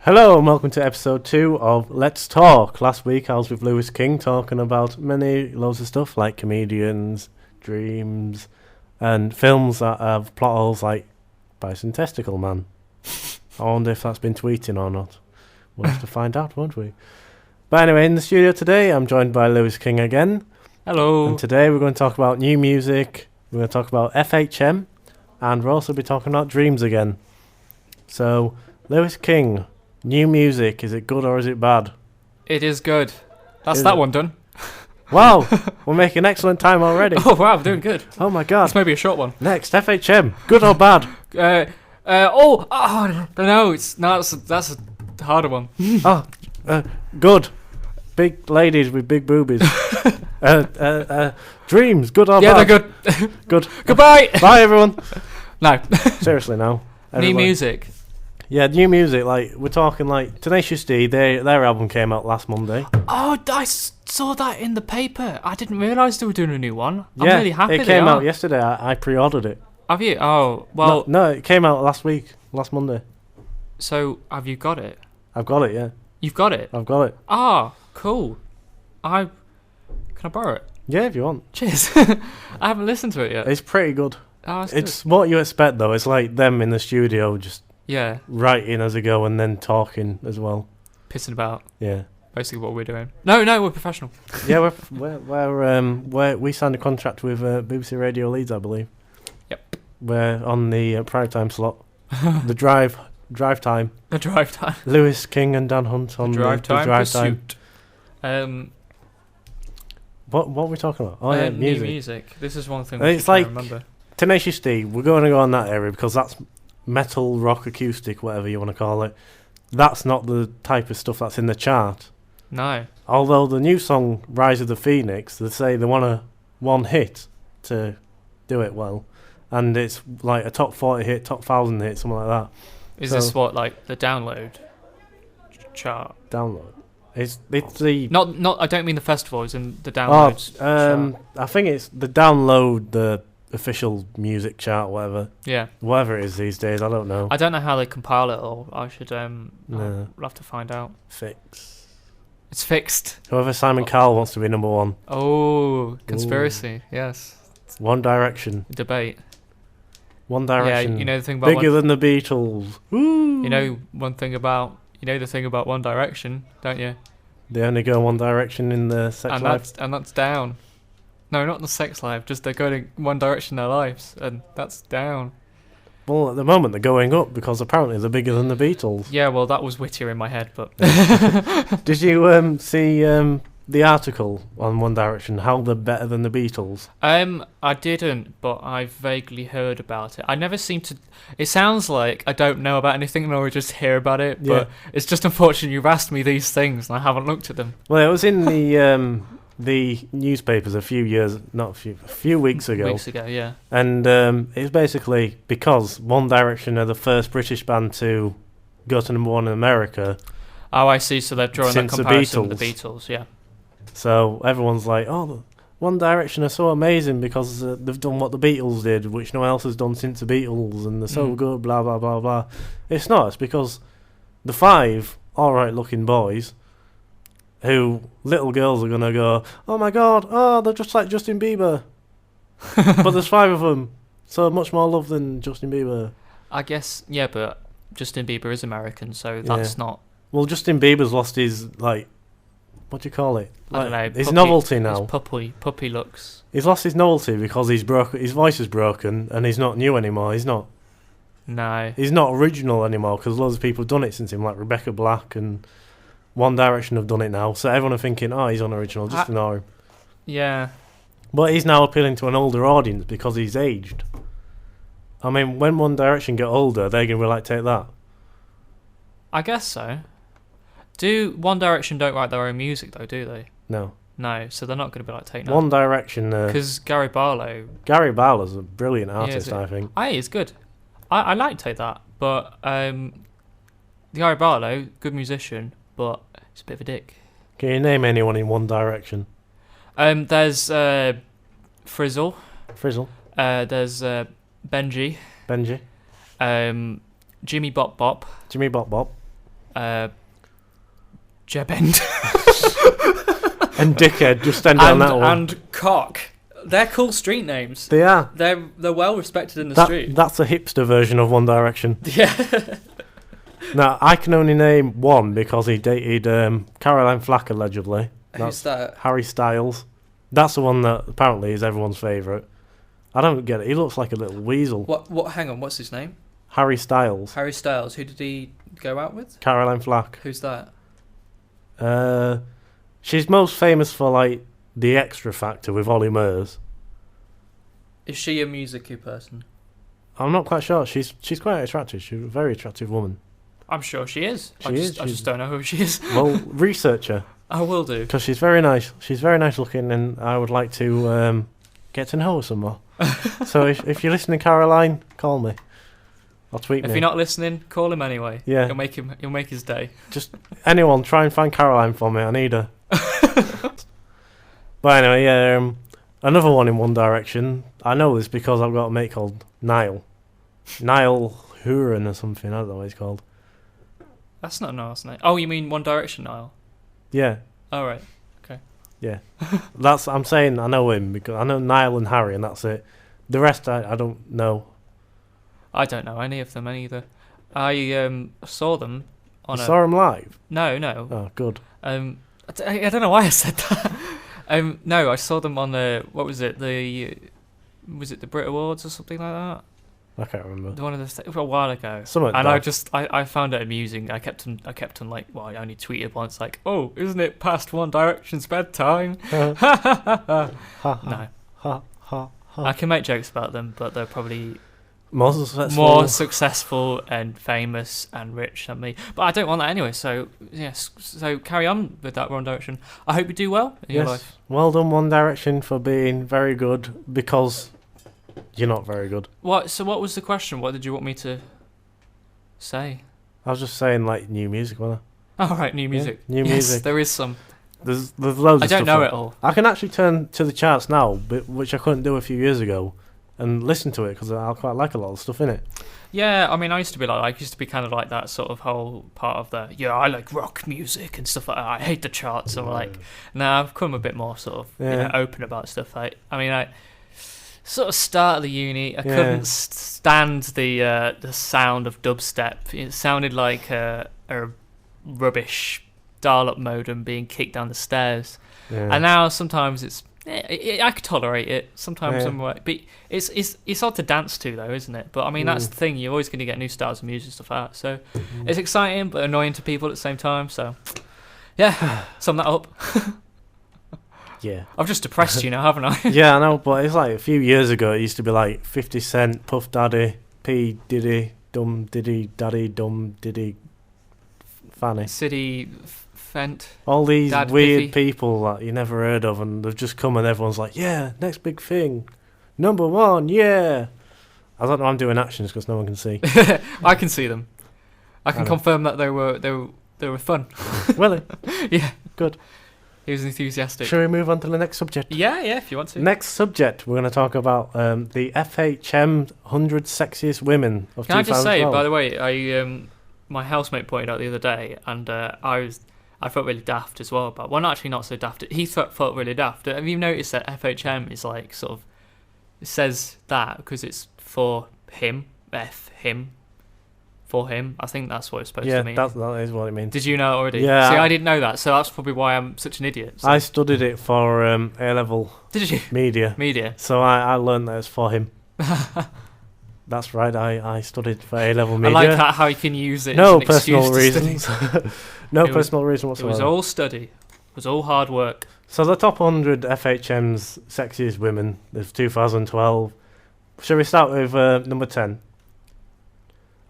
Hello and welcome to episode 2 of Let's Talk. Last week I was with Lewis King talking about loads of stuff like comedians, dreams, and films that have plot holes like Bison Testicle Man. I wonder if that's been tweeting or not. We'll have to find out, won't we? But anyway, in the studio today I'm joined by Lewis King again. Hello. And today we're going to talk about new music, we're going to talk about FHM, and we'll also be talking about dreams again. So, Lewis King, new music, is it good or is it bad? It is good. That's that one done. Wow, we're making excellent time already. Oh wow, we're doing good. Oh my god. This may be a short one. Next, FHM, good or bad? No, that's a harder one. Good. Big ladies with big boobies. Dreams, good or bad? Yeah, they're good. Good. Goodbye. Bye everyone. No. Seriously now. New music. Yeah, new music, like, we're talking like Tenacious D, their album came out last Monday. Oh, I saw that in the paper. I didn't realise they were doing a new one. I'm Yeah, really happy it came out yesterday. I pre-ordered it. Have you? Oh, well. No, it came out last Monday. So, have you got it? I've got it, yeah. You've got it? I've got it. Ah, cool. Can I borrow it? Yeah, if you want. Cheers. I haven't listened to it yet. It's pretty good. Oh, It's what you expect, though. It's like them in the studio just yeah, writing as they go and then talking as well. pissing about. Yeah. Basically what we're doing. No, we're professional. Yeah, we signed a contract with BBC Radio Leeds, I believe. Yep. We're on the prime time slot. The drive time. The drive time. Lewis King and Dan Hunt on The drive time pursuit. What were we talking about? Oh yeah, New music. music. This is one thing It's I like remember. Tenacious D. We're going to go on that area because that's metal, rock, acoustic, whatever you want to call it. That's not the type of stuff that's in the chart. No. Although the new song Rise of the Phoenix, they say they want one hit to do it well, and it's like a top 40 hit, top 1,000 hit, something like that. Is this what, like, the download chart? Download. It's the Not. I don't mean the festival. It's in the downloads. chart. I think it's the download, the official music chart, whatever it is these days. I don't know. I don't know how they compile it all. I should No. I'll have to find out. Fix. It's fixed. Whoever Simon Cowell wants to be number one. Oh, conspiracy. Ooh. Yes. One Direction. Debate. One Direction. Yeah, you know the thing about bigger than the Beatles. Woo! You know the thing about One Direction, don't you? They only go One Direction in the sex life. And that's down. No, not the sex life. Just they're going in one direction in their lives, and that's down. Well, at the moment they're going up because apparently they're bigger than the Beatles. Yeah, well, that was wittier in my head, but. Did you see the article on One Direction? How they're better than the Beatles? I didn't, but I vaguely heard about it. I never seem to. It sounds like I don't know about anything, nor just hear about it. But it's just unfortunate you've asked me these things, and I haven't looked at them. Well, it was in the newspapers a few weeks ago. Weeks ago, yeah. And it's basically because One Direction are the first British band to go to number one in America. Oh, I see. So they're drawing that Since comparison with the Beatles, yeah. So everyone's like, oh, One Direction are so amazing because they've done what the Beatles did, which no one else has done since the Beatles, and they're so good, blah, blah, blah, blah. It's not. It's because the 5 alright-looking boys who little girls are going to go, oh my god, they're just like Justin Bieber. But there's 5 of them, so much more love than Justin Bieber. I guess, yeah, but Justin Bieber is American, so that's not... Well, Justin Bieber's lost his, like, what do you call it? Like, I don't know. His novelty now. His puppy looks. He's lost his novelty because his voice is broken and he's not new anymore. He's not original anymore because loads of people have done it since him, like Rebecca Black and One Direction have done it now. So everyone are thinking, he's unoriginal, just ignore him. Yeah. But he's now appealing to an older audience because he's aged. I mean, when One Direction get older, they're going to be like, take that. I guess so. One Direction don't write their own music, though, do they? No, so they're not going to be like, take that. One Direction... Because Gary Barlow's a brilliant artist, I think. He's good. I like Take That, but Gary Barlow, good musician, but he's a bit of a dick. Can you name anyone in One Direction? There's Frizzle. There's Benji. Jimmy Bop Bop. Jebend. And Dickhead, just end on that one. And Cock. They're cool street names. They are. They're well respected in the street. That's a hipster version of One Direction. Yeah. Now, I can only name one because he dated Caroline Flack, allegedly. Who's that? Harry Styles. That's the one that apparently is everyone's favourite. I don't get it. He looks like a little weasel. What? Hang on, what's his name? Harry Styles. Harry Styles. Who did he go out with? Caroline Flack. Who's that? She's most famous for, like, The Extra Factor with Ollie Murs. Is she a musicy person? I'm not quite sure. She's quite attractive. She's a very attractive woman. I'm sure she is. I She just don't know who she is. Well, research her. I will do. Because she's very nice. She's very nice looking, and I would like to get to know her some more. So if you're listening, Caroline, call me. Or tweet me. If you're not listening, call him anyway. Yeah. You'll make his day. Just anyone, try and find Caroline for me. I need her. But anyway, yeah, another one in One Direction. I know this because I've got a mate called Niall. Niall Huron or something. I don't know what he's called. That's not a nice name. Oh, you mean One Direction Niall? Yeah. Oh, right. Okay. Yeah. I'm saying I know him because I know Niall and Harry, and that's it. The rest I don't know. I don't know any of them either. I saw them on Saw him live? No. Oh, good. I don't know why I said that. No, I saw them on what was it? Was it the Brit Awards or something like that? I can't remember. One of the a while ago. Something and like I found it amusing. I kept on like, well, I only tweeted once like, oh, isn't it past One Direction's bedtime? No. I can make jokes about them, but they're probably more successful and famous and rich than me. But I don't want that anyway. So yes, so carry on with that One Direction. I hope you do well in your life. Well done, One Direction, for being very good, because you're not very good. What? So what was the question? What did you want me to say? I was just saying, like, new music, wasn't I? Oh, right, new music. Yeah, new yes, music. there is some. There's loads of stuff. I don't know it all. I can actually turn to the charts now, which I couldn't do a few years ago, and listen to it because I quite like a lot of stuff in it. Yeah, I mean, I used to be kind of like that sort of whole part of I like rock music and stuff like that. I hate the charts. So like, now I've become a bit more sort of open about stuff. I sort of start of the uni, I couldn't stand the sound of dubstep. It sounded like a rubbish dial-up modem being kicked down the stairs. And now sometimes I could tolerate it. Sometimes I'm like, but it's odd to dance to though, isn't it? But I mean, that's the thing. You're always going to get new styles of music and stuff like that. So it's exciting but annoying to people at the same time. So yeah, sum that up. Yeah, I've just depressed you now, haven't I? Yeah, I know, but it's like a few years ago. It used to be like 50 Cent, Puff Daddy, P Diddy, Dum Diddy, Daddy, Dum Diddy, Fanny, City. Fent, all these Dad, weird Biffy. people that you never heard of, and they've just come and everyone's like, yeah, next big thing, number one, yeah. I don't know, I'm doing actions because no one can see. I can see them. I can confirm that they were fun. Really? Yeah. Good. He was enthusiastic. Shall we move on to the next subject? Yeah, if you want to. Next subject, we're going to talk about the FHM 100 Sexiest Women of 2012. Can I just say, by the way, my housemate pointed out the other day, and I felt really daft as well about. Well, not actually not so daft. He felt really daft. Have you noticed that FHM is like sort of, it says that because it's for him, for him. I think that's what it's supposed to mean. Yeah, that is what it means. Did you know already? Yeah. See, I didn't know that, so that's probably why I'm such an idiot. So. I studied it for A-level. Did you? Media. So I learned that it's for him. That's right, I studied for A-level media. I like how you can use it no as an personal reasons. No personal reason whatsoever. It was all study. It was all hard work. So the top 100 FHM's Sexiest Women of 2012. Shall we start with number 10?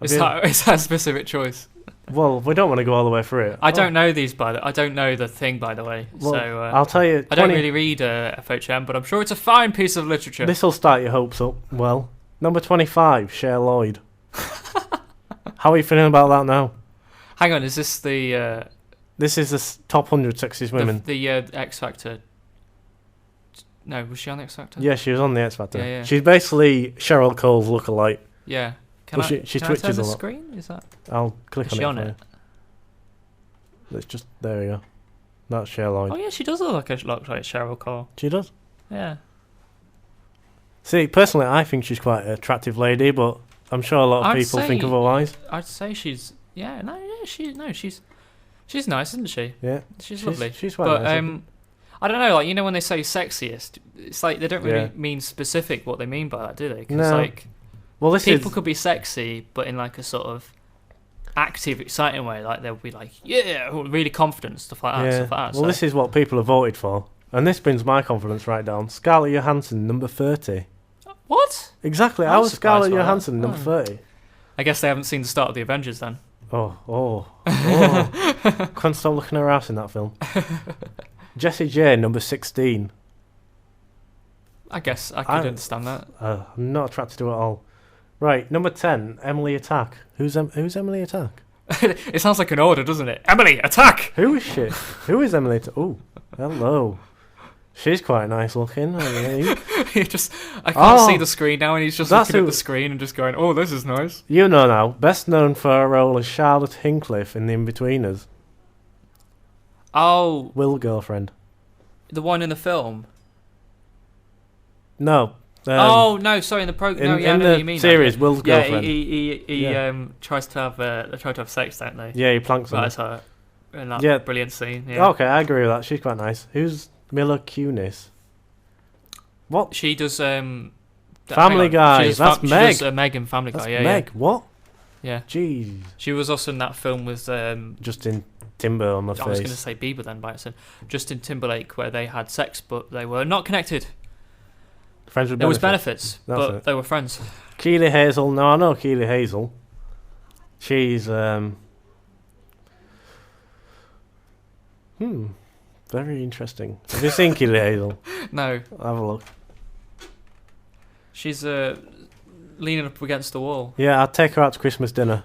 Is that a specific choice? Well, we don't want to go all the way through it. I don't know these I don't know the thing, by the way. Well, so I'll tell you. I don't really read FHM, but I'm sure it's a fine piece of literature. This will start your hopes up. Well, number 25, Cher Lloyd. How are you feeling about that now? Hang on, is this the... This is the top 100 Sexiest Women. The X Factor. No, was she on the X Factor? Yeah, she was on the X Factor. Yeah. She's basically Cheryl Cole's lookalike. Yeah. She can I twitches turn the a lot. screen? Is that... I'll click Is on she it. on For it? you. Let's just there we go. That's Cher Lloyd. Oh yeah, she does look like Cheryl Cole. She does. Yeah. See, personally, I think she's quite an attractive lady, but I'm sure a lot of people think otherwise. I'd say she's she's nice, isn't she? Yeah, she's lovely. She's quite but, nice. I don't know, like, you know, when they say sexiest, it's like they don't really mean specific what they mean by that, do they? Because like, well, people could be sexy, but in like a sort of active, exciting way. Like they'll be like, yeah, really confident, stuff like that. Stuff like that. Well, this is what people have voted for, and this brings my confidence right down. Scarlett Johansson, number 30. What? Exactly. How was Scarlett Johansson number 30? I guess they haven't seen the start of the Avengers then. Oh. Can't stop looking at her ass in that film. Jessie J, number 16. I guess I could understand that. I'm not attracted to it at all. Right, number 10, Emily Attack. Who's Emily Attack? It sounds like an order, doesn't it? Emily, attack! Who is she? Who is Emily Attack? Oh, hello. She's quite nice looking. I can't see the screen now, and he's just looking at the screen and just going, oh, this is nice. You know now, best known for her role as Charlotte Hinchcliffe in The Inbetweeners. Oh. Will Girlfriend. The one in the film? No. No, sorry, in the program. In the series, Will's girlfriend. He tries to have they try to have sex, don't they? Yeah, he planks on her. In that brilliant scene. Yeah. Okay, I agree with that. She's quite nice. Who's Mila Kunis? What? She does Family Guy. That's Meg. She does Meg in Family Guy. Yeah, Meg. Yeah. What? Yeah. Jeez. She was also in that film with Justin Timber on the face. I was going to say Bieber then, by accident. Justin Timberlake, where they had sex, but they were not connected. Friends with benefits. There was benefits, but they were friends. Keely Hazel. No, I know Keely Hazel. She's very interesting. Have you seen Keely Hazel? No. Have a look. She's leaning up against the wall. Yeah, I'd take her out to Christmas dinner.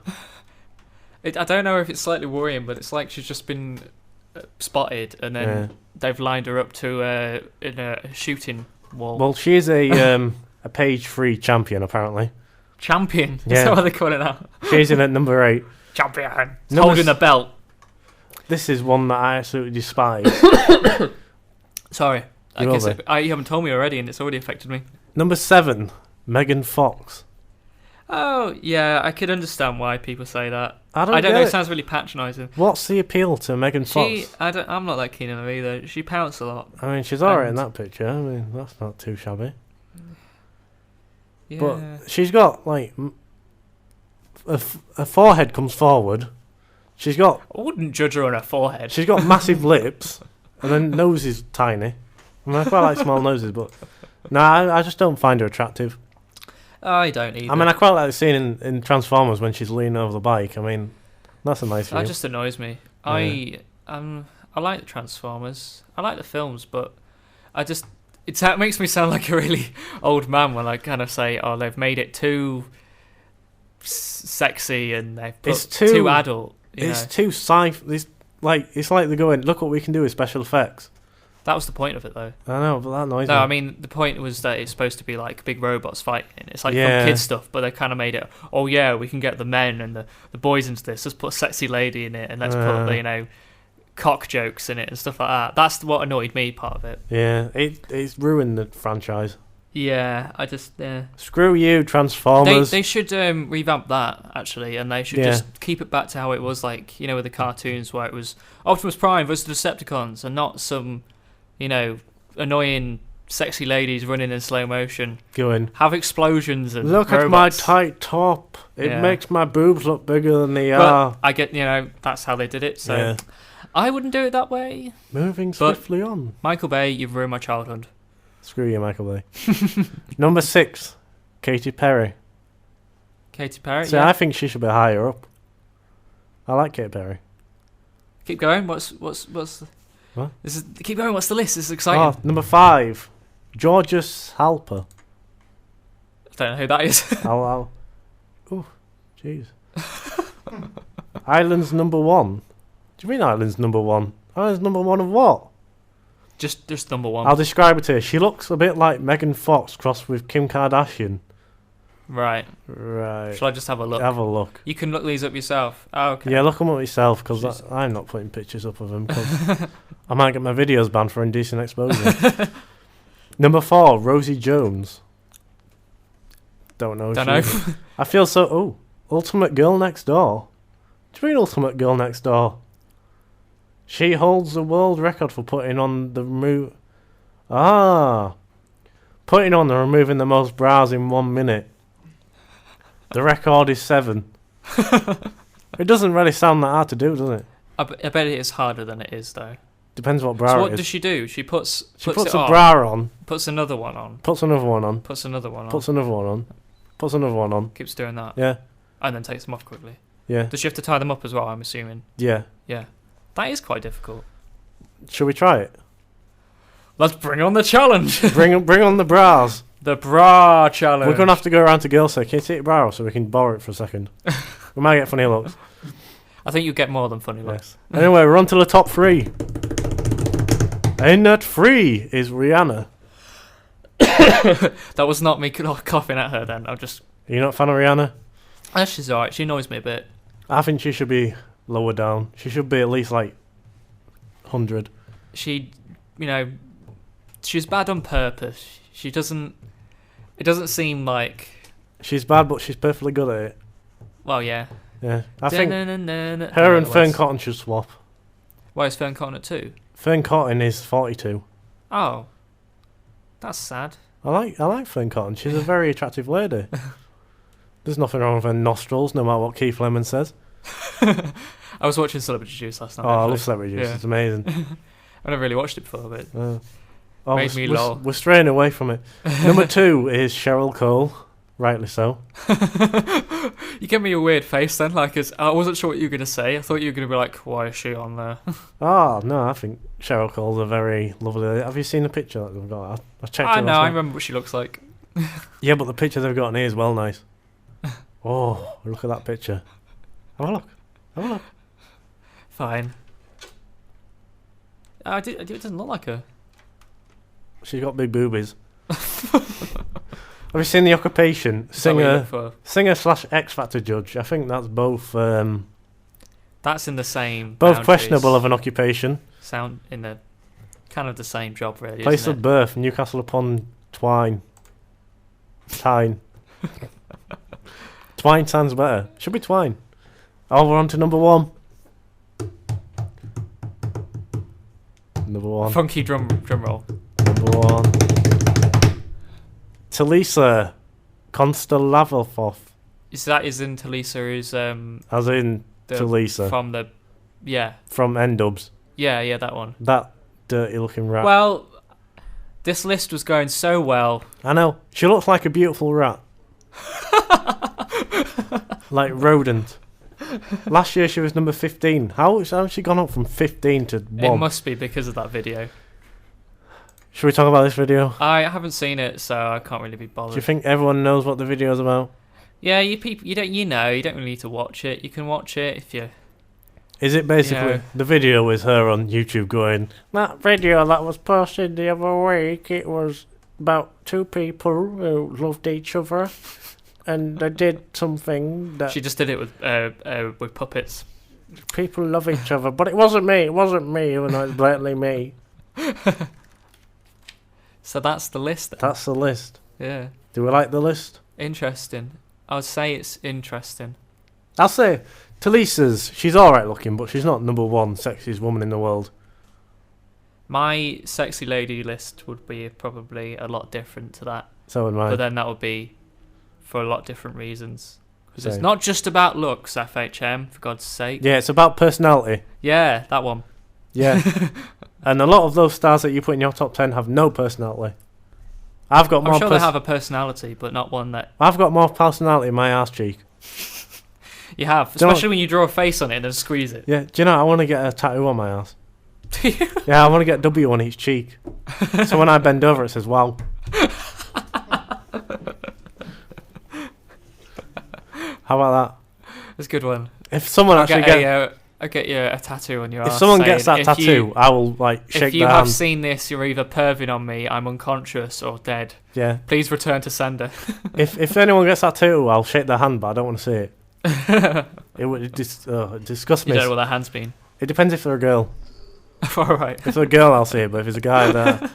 I don't know if it's slightly worrying, but it's like she's just been spotted, and then they've lined her up to in a shooting wall. Well, she's a page 3 champion, apparently. Champion? Yeah. Is that what they call it now? She's in at number 8. Champion. Holding the belt. This is one that I absolutely despise. Sorry. I guess you haven't told me already, and it's already affected me. Number 7, Megan Fox. Oh, yeah, I could understand why people say that. I don't know, it sounds really patronising. What's the appeal to Megan Fox? I'm not that keen on her either. She pouts a lot. I mean, she's alright in that picture. I mean, that's not too shabby. Yeah. But she's got, like, her forehead comes forward. She's got... I wouldn't judge her on her forehead. She's got massive lips, and her nose is tiny. I mean, I quite like small noses, but... No, I just don't find her attractive. I don't either. I mean, I quite like the scene in Transformers when she's leaning over the bike. I mean, that's a nice view. That just annoys me. Yeah. I like the Transformers. I like the films, but it makes me sound like a really old man when I kind of say, oh, they've made it too sexy and they've put too adult. It's too sci-fi. It's like they're going, look what we can do with special effects. That was the point of it, though. I know, but that annoys me. No, I mean, the point was that it's supposed to be like big robots fighting. It's like from kid stuff, but they kind of made it, oh yeah, we can get the men and the boys into this. Let's put a sexy lady in it, and let's put the, cock jokes in it and stuff like that. That's what annoyed me, part of it. Yeah, it's ruined the franchise. Yeah, Screw you, Transformers. They should revamp that, actually, and they should just keep it back to how it was, like, with the cartoons, where it was Optimus Prime versus the Decepticons, and not some... annoying, sexy ladies running in slow motion. Go in. Have explosions and look robots. At my tight top. It makes my boobs look bigger than they are. I get, that's how they did it. So I wouldn't do it that way. Moving swiftly on. Michael Bay, you've ruined my childhood. Screw you, Michael Bay. Number 6, Katy Perry. Katy Perry. So I think she should be higher up. I like Katy Perry. Keep going. What's What? Keep going. What's the list? This is exciting. Oh, number 5, Georges Halper. I don't know who that is. Oh, jeez. Ireland's number 1. Do you mean Ireland's number 1? Ireland's number 1 of what? Just number 1. I'll describe it to you. She looks a bit like Megan Fox crossed with Kim Kardashian. Right. Right. Shall I just have a look? Have a look. You can look these up yourself. Oh, okay. Yeah, look them up yourself, because I'm not putting pictures up of them, because I might get my videos banned for indecent exposure. Number 4, Rosie Jones. Don't know. I feel so... Oh, Ultimate Girl Next Door. What do you mean Ultimate Girl Next Door? She holds the world record for putting on the putting on and removing the most bras in 1 minute. The record is 7. It doesn't really sound that hard to do, does it? I bet it is harder than it is, though. Depends what bra So it what is. does she do? She puts a it on, bra on. puts another one on. Puts another one on. Puts another one on. Puts another one on. Puts another one on. Keeps doing that. Yeah. And then takes them off quickly. Yeah. Does she have to tie them up as well, I'm assuming? Yeah. Yeah. That is quite difficult. Shall we try it? Let's bring on the challenge! bring on the bras. The bra challenge. We're going to have to go around to girls say, can you take your bra off so we can borrow it for a second? We might get funny looks. I think you get more than funny looks. Yes. Anyway, we're on to the top 3. And at 3 is Rihanna. That was not me coughing at her then. I'm just... Are you not a fan of Rihanna? She's alright. She annoys me a bit. I think she should be lower down. She should be at least like 100. She, she's bad on purpose. She doesn't... It doesn't seem like... She's bad, but she's perfectly good at it. Well, yeah. Yeah. I think her her and Fern Cotton should swap. Why is Fern Cotton at 2? Fern Cotton is 42. Oh. That's sad. I like Fern Cotton. She's a very attractive lady. There's nothing wrong with her nostrils, no matter what Keith Lemon says. I was watching Celebrity Juice last night. Oh, I love Celebrity Juice. Yeah. It's amazing. I never really watched it before, but made me lol. We're straying away from it. Number 2 is Cheryl Cole. Rightly so. You gave me a weird face then, I wasn't sure what you were going to say. I thought you were going to be like, why is she on there? Oh, no, I think Cheryl Cole's a very lovely lady. Have you seen the picture that they've got? I checked it. I remember what she looks like. Yeah, but the picture they've got on here is well nice. Oh, look at that picture. Have a look. Fine. It doesn't look like her. She's got big boobies. Have you seen The Occupation? Singer / X Factor judge. I think that's both. That's in the same. Both boundaries. questionable of an occupation. Sound in the kind of the same job, really. Place of birth: Newcastle upon Tyne. Twine sounds better. Should be Twine. Oh, we're on to number 1. Number 1. Funky drum roll. Number 1. Talisa Konstalavov. That is in Talisa is as in Talisa from N-Dubs. Yeah, that one. That dirty looking rat. Well, this list was going so well. I know. She looks like a beautiful rat. Like rodent. Last year she was number 15. How has she gone up from 15 to 1? It must be because of that video. Should we talk about this video? I haven't seen it, so I can't really be bothered. Do you think everyone knows what the video's about? Yeah, you don't really need to watch it. You can watch it if you... Is it basically the video is her on YouTube going, that video that was posted the other week, it was about 2 people who loved each other and they did something that... She just did it with puppets. People love each other, but it wasn't me, even though it's blatantly me. So that's the list then. That's the list. Yeah. Do we like the list? Interesting. I would say it's interesting. I'll say Talisa's, she's alright looking, but she's not number 1 sexiest woman in the world. My sexy lady list would be probably a lot different to that. So would mine. But then that would be for a lot different reasons. Because it's not just about looks, FHM, for God's sake. Yeah, it's about personality. Yeah, that one. Yeah. And a lot of those stars that you put in your top 10 have no personality. I'm sure they have a personality, but not one that... I've got more personality in my arse cheek. You have, especially when you draw a face on it and then squeeze it. Yeah, do you know, I want to get a tattoo on my arse. Do you? Yeah, I want to get a W on each cheek. So when I bend over, it says, wow. How about that? That's a good one. If someone actually get I get you a tattoo on your If arse someone saying, gets that tattoo, I will like shake if you their have hand. seen this, you're either perving on me, I'm unconscious, or dead. Yeah. Please return to sender. If anyone gets that tattoo, I'll shake their hand, but I don't want to see it. It disgusts You me. don't know what that hand's been. It depends if they're a girl. Alright. If it's a girl, I'll see it, but if it's a guy, then...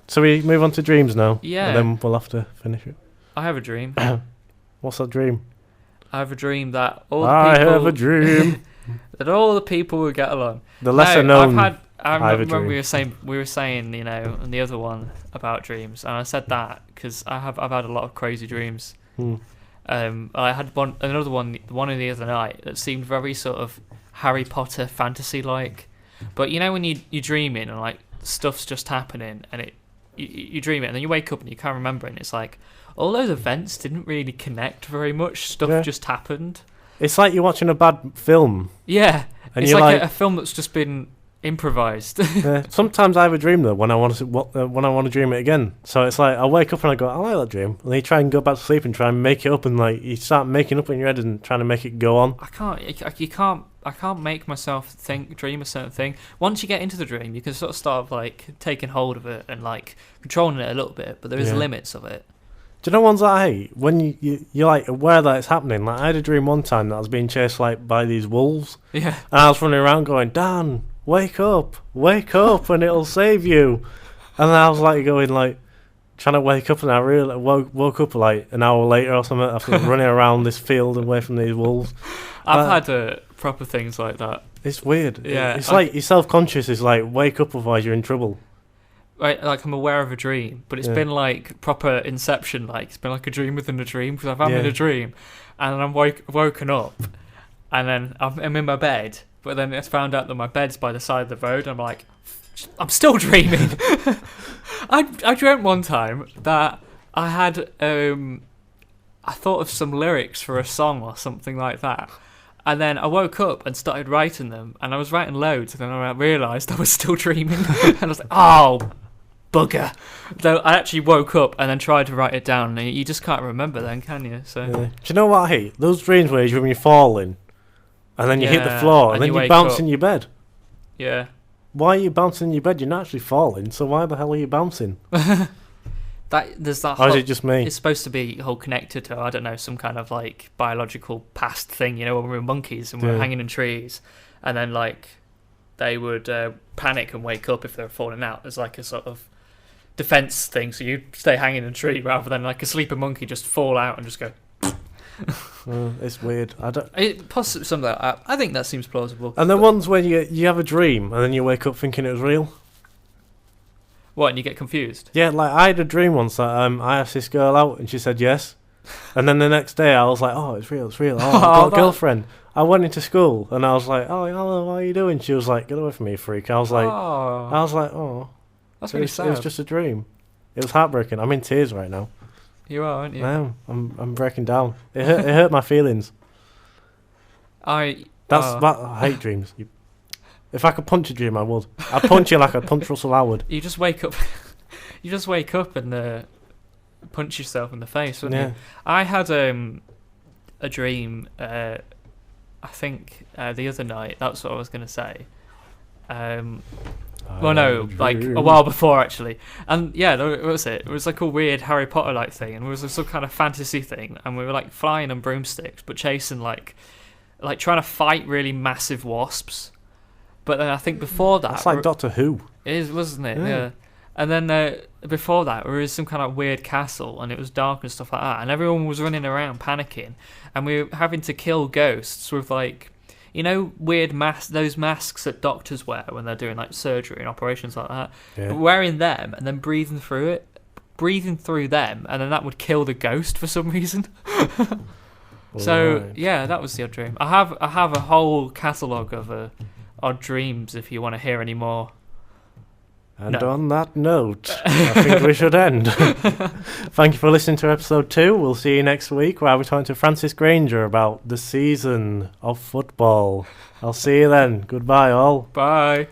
So we move on to dreams now? Yeah. And then we'll have to finish it. I have a dream. What's that dream? I have a dream that all the I people... have a dream. that all the people will get along. The lesser known... I remember dream. when we were saying, you know, in the other one about dreams, and I said that because I've had a lot of crazy dreams. I had another one of the other night that seemed very sort of Harry Potter fantasy like, but you know when you're dreaming and like stuff's just happening and you dream it and then you wake up and you can't remember it and it's like all those events didn't really connect very much. Stuff just happened. It's like you're watching a bad film. Yeah, and it's you're like a film that's just been improvised. Sometimes I have a dream though when I want to dream it again. So it's like I wake up and I go, I like that dream, and then you try and go back to sleep and try and make it up, and like you start making up in your head and trying to make it go on. I can't make myself dream a certain thing. Once you get into the dream, you can sort of start like taking hold of it and like controlling it a little bit, but there is limits of it. Do you know ones that I hate? When you're like aware that it's happening. Like I had a dream one time that I was being chased like by these wolves. Yeah. And I was running around going, Dan, wake up, and it'll save you. And then I was like going like trying to wake up, and I really woke up like an hour later or something after running around this field away from these wolves. I've had proper things like that. It's weird. Yeah, it's like you're self-conscious. It's like wake up, otherwise you're in trouble. Right, like I'm aware of a dream, but it's been like proper Inception. Like it's been like a dream within a dream because I've had a dream, and I'm woken up, and then I'm in my bed. But then I found out that my bed's by the side of the road. And I'm like, I'm still dreaming. I dreamt one time that I had I thought of some lyrics for a song or something like that. And then I woke up and started writing them, and I was writing loads, and then I realised I was still dreaming. And I was like, oh, bugger. So I actually woke up and then tried to write it down, and you just can't remember then, can you? So Do you know what I hate? Those dreams where you're falling, and then you hit the floor, and then you bounce up in your bed. Yeah. Why are you bouncing in your bed? You're not actually falling, so why the hell are you bouncing? There's that. Or is it just me? It's supposed to be whole connected to, I don't know, some kind of like biological past thing. You know, when we were monkeys and we were hanging in trees, and then like they would panic and wake up if they were falling out. There's like a sort of defense thing, so you stay hanging in a tree rather than like a sleeping monkey just fall out and just go. It's weird. Something like that. I think that seems plausible. And the ones where you have a dream and then you wake up thinking it was real. What, and you get confused? Yeah, like I had a dream once that I asked this girl out and she said yes. And then the next day I was like, oh, it's real. Oh, I've got a girlfriend. I went into school and I was like, oh, hello, what are you doing? She was like, get away from me, freak. I was like, oh. That's really sad. It was just a dream. It was heartbreaking. I'm in tears right now. You are, aren't you? I am. I'm breaking down. It hurt my feelings. I hate dreams. If I could punch a dream, I would. I'd punch you like I'd punch Russell Howard. You just wake up. You just wake up and punch yourself in the face, wouldn't you? I had a dream. I think the other night. That's what I was going to say. Well, no, like a while before actually. And yeah, that was it. It was like a weird Harry Potter like thing, and it was some kind of fantasy thing, and we were like flying on broomsticks, but chasing like trying to fight really massive wasps. But then I think before that... That's like Doctor Who. It is, wasn't it? Yeah. And then before that, we were in some kind of weird castle, and it was dark and stuff like that, and everyone was running around panicking, and we were having to kill ghosts with, like, you know, weird those masks that doctors wear when they're doing, like, surgery and operations like that. Yeah. But wearing them and then breathing through them, and then that would kill the ghost for some reason. So, right. Yeah, that was the odd dream. I have a whole catalogue of... odd dreams if you want to hear any more. And on that note, I think we should end. Thank you for listening to episode 2. We'll see you next week where we're talking to Francis Granger about the season of football. I'll see you then. Goodbye all. Bye.